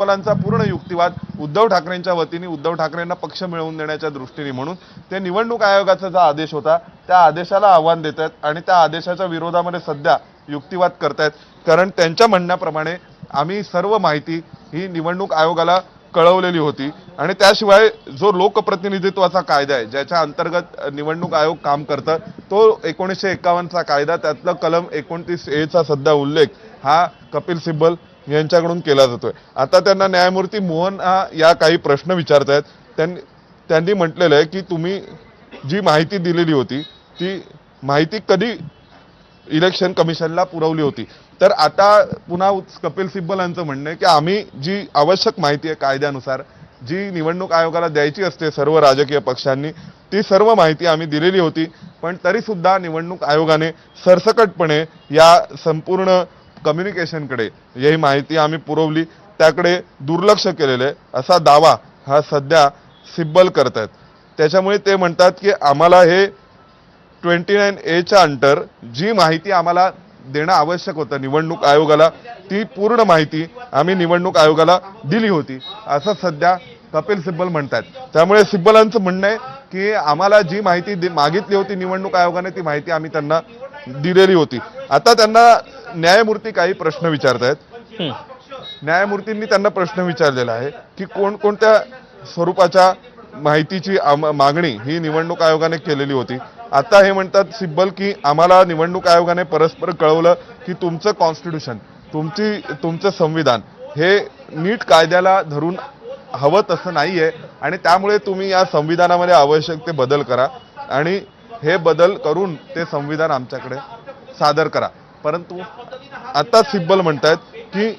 सिब्बलांचा पूर्ण युक्तिवाद उद्धव ठाकरेंच्या वतीने उद्धव ठाकरेंना पक्ष मिळवून देण्याच्या दृष्टीने म्हणून ते निवडणूक आयोगाचा जो आदेश होता त्या आदेशाला आव्हान देत आहेत आणि त्या आदेशाच्या विरोधामध्ये सध्या युक्तिवाद करतायत। कारण त्यांच्या म्हणण्याप्रमाणे आम्ही सर्व माहिती ही निवडणूक आयोगाला कळवलेली होती आणि त्याशिवाय जो लोकप्रतिनिधित्वाचा कायदा आहे ज्याच्या अंतर्गत निवडणूक आयोग काम करतं तो 1951 चा कायदा त्यातलं कलम 29A चा सध्या उल्लेख हा कपिल सिब्बल यांच्याकडून केला जातोय। आता त्यांना न्यायमूर्ती मोहन या काही प्रश्न विचारतायत। त्यांनी म्हटलेलं आहे की तुम्ही जी माहिती दिलेली होती ती माहिती कधी इलेक्शन कमिशनला पुरवली होती। तर आता पुन्हा कपिल सिब्बल यांचं म्हणणं आहे की आम्ही जी आवश्यक माहिती आहे कायद्यानुसार जी निवडणूक आयोगाला द्यायची असते सर्व राजकीय पक्षांनी ती सर्व माहिती आम्ही दिलेली होती, पण तरी सुद्धा निवडणूक आयोगाने सरसकटपणे या संपूर्ण कम्युनिकेशनकडे ही माहिती आम्ही पुरवली त्याकडे दुर्लक्ष केलेलं आहे असा दावा हा सध्या सिब्बल करतात। त्याच्यामुळे ते म्हणतात की आम्हाला हे 29A च्या अंतर जी माहिती आम्हाला देणं आवश्यक होतं निवडणूक आयोगाला ती पूर्ण माहिती आम्ही निवडणूक आयोगाला दिली होती असं सध्या कपिल सिब्बल म्हणतात। त्यामुळे सिब्बलांचं म्हणणं आहे की आम्हाला जी माहिती मागितली होती निवडणूक आयोगाने ती माहिती आम्ही त्यांना दिलेली होती। आता त्यांना न्यायमूर्ती काही प्रश्न विचारतायत। न्यायमूर्तींनी त्यांना प्रश्न विचारलेला आहे की कोणकोणत्या स्वरूपाच्या माहितीची मागणी ही निवडणूक आयोगाने केलेली होती। आता हे म्हणतात सिब्बल की आम्हाला निवडणूक आयोगाने परस्पर कळवलं की तुमचं कॉन्स्टिट्यूशन तुमचं संविधान हे नीट कायद्याला धरून हवं तसं नाहीये आणि त्यामुळे तुम्ही या संविधानामध्ये आवश्यक ते बदल करा आणि हे बदल करून ते संविधान आमच्याकडे सादर करा। परंतु आता सिब्बल म्हणतायत की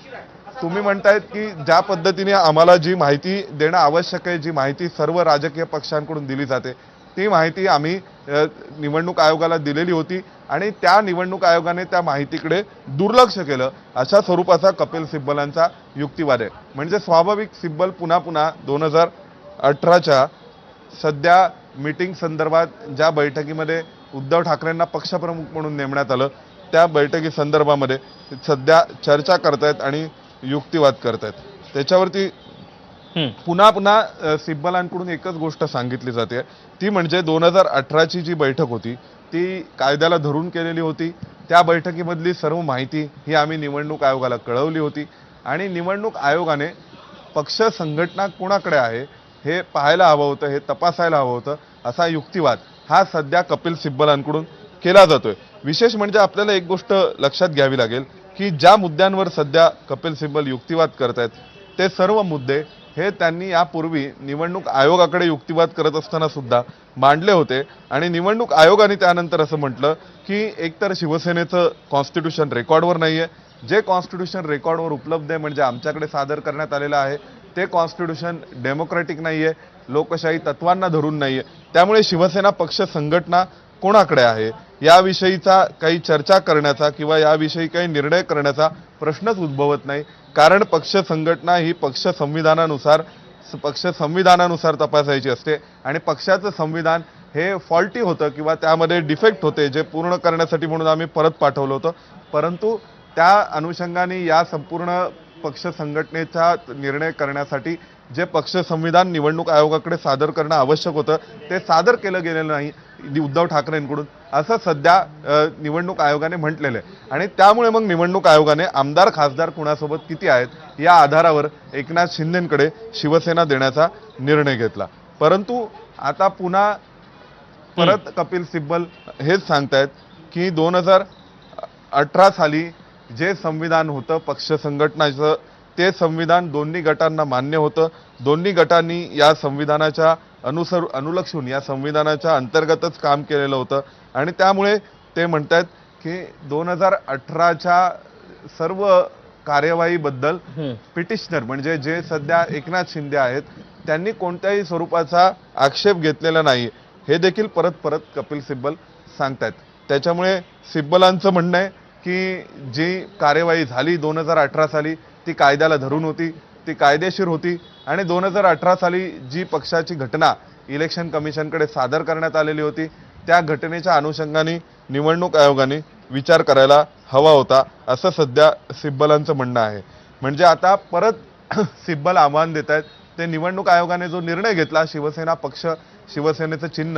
तुम्ही म्हणतायत की ज्या पद्धतीने आम्हाला जी माहिती देणं आवश्यक आहे जी माहिती सर्व राजकीय पक्षांकडून दिली जाते ती माहिती आम्ही निवडणूक आयोगाला दिलेली होती आणि त्या निवडणूक आयोगाने त्या माहितीकडे दुर्लक्ष केलं अशा स्वरूपाचा कपिल सिब्बलांचा युक्तिवाद आहे। म्हणजे स्वाभाविक सिब्बल पुन्हा 2018च्या सध्या मीटिंग संदर्भात ज्या बैठकीमध्ये उद्धव ठाकरेंना पक्षप्रमुख म्हणून नेमण्यात आलं त्या बैठकी संदर्भामध्ये सध्या चर्चा करतायत आणि युक्तिवाद करतायत। त्याच्यावरती पुन्हा सिब्बलांकडून एकच गोष्ट सांगितली जाते ती म्हणजे 2018ची जी बैठक होती ती कायद्याला धरून केलेली होती। त्या बैठकीमधली सर्व माहिती ही आम्ही निवडणूक आयोगाला कळवली होती आणि निवडणूक आयोगाने पक्ष संघटना कोणाकडे आहे हे पाहायला हवं होतं हे तपासायला हवं होतं असा युक्तिवाद हा सध्या कपिल सिब्बलांकडून केला जातोय। विशेष म्हणजे आपल्याला एक गोष्ट लक्षात घ्यावी लागेल की ज्या मुद्द्यांवर सध्या कपिल सिब्बल युक्तिवाद करतायत ते सर्व मुद्दे हे त्यांनी यापूर्वी निवडणूक आयोगाकडे युक्तिवाद करत असताना सुद्धा मांडले होते आणि निवडणूक आयोगाने त्यानंतर असं म्हटलं की एकतर शिवसेनेचं कॉन्स्टिट्यूशन रेकॉर्डवर नाहीये, जे कॉन्स्टिट्यूशन रेकॉर्डवर उपलब्ध आहे म्हणजे आमच्याकडे सादर करण्यात आलेलं आहे ते कॉन्स्टिट्यूशन डेमोक्रॅटिक नाहीये, लोकशाही तत्वांना धरून नाहीये। त्यामुळे शिवसेना पक्ष संघटना कोणाकडे आहे याविषयीचा काही चर्चा करण्याचा किंवा याविषयी काही निर्णय करण्याचा प्रश्नच उद्भवत नाही। कारण पक्ष संघटना ही पक्ष संविधानानुसार तपासायची असते आणि पक्षाचं संविधान हे फॉल्टी होतं किंवा त्यामध्ये डिफेक्ट होते जे पूर्ण करण्यासाठी म्हणून आम्ही परत पाठवलं होतं। परंतु त्या अनुषंगाने या संपूर्ण पक्ष संघटनेचा निर्णय करण्यासाठी जे पक्ष संविधान निवडणूक आयोगाकडे सादर करणं आवश्यक होतं ते सादर केलं गेलेलं नाही उद्धव ठाकरेंकडून असं सध्या निवडणूक आयोगाने म्हटलेलं आहे आणि त्यामुळे मग निवडणूक आयोगाने आमदार खासदार कुणासोबत किती आहेत या आधारावर एकनाथ शिंदेंकडे शिवसेना देण्याचा निर्णय घेतला। परंतु आता पुन्हा परत कपिल सिब्बल हेच सांगतायत की 2018 साली जे संविधान होतं पक्ष संघटनाचं ते संविधान दोन्ही गटांना मान्य होतं, दोन्ही गटांनी या संविधानाच्या अनुलक्षून या संविधानाच्या अंतर्गतच काम केलेलं होतं आणि त्यामुळे ते म्हणतात की 2018च्या सर्व कार्यवाहीबद्दल पिटिशनर म्हणजे जे सध्या एकनाथ शिंदे आहेत त्यांनी कोणत्याही स्वरूपाचा आक्षेप घेतलेला नाही हे देखील परत कपिल सिब्बल सांगतात। त्याच्यामुळे सिब्बलांचं म्हणणं आहे की जी कार्यवाही झाली 2018 साली ती कायद्याला धरून होती, ती कायदेशीर होती आणि 2018 साली जी पक्षाची घटना इलेक्शन कमिशनकडे सादर करण्यात आलेली होती त्या घटनेच्या अनुषंगाने निवडणूक आयोगाने विचार करायला हवा होता असं सध्या सिब्बलांचं म्हणणं आहे। म्हणजे आता परत सिब्बल आव्हान देत आहेत. ते निवडणूक आयोगाने जो निर्णय घेतला, शिवसेना पक्ष शिवसेनेचं चिन्ह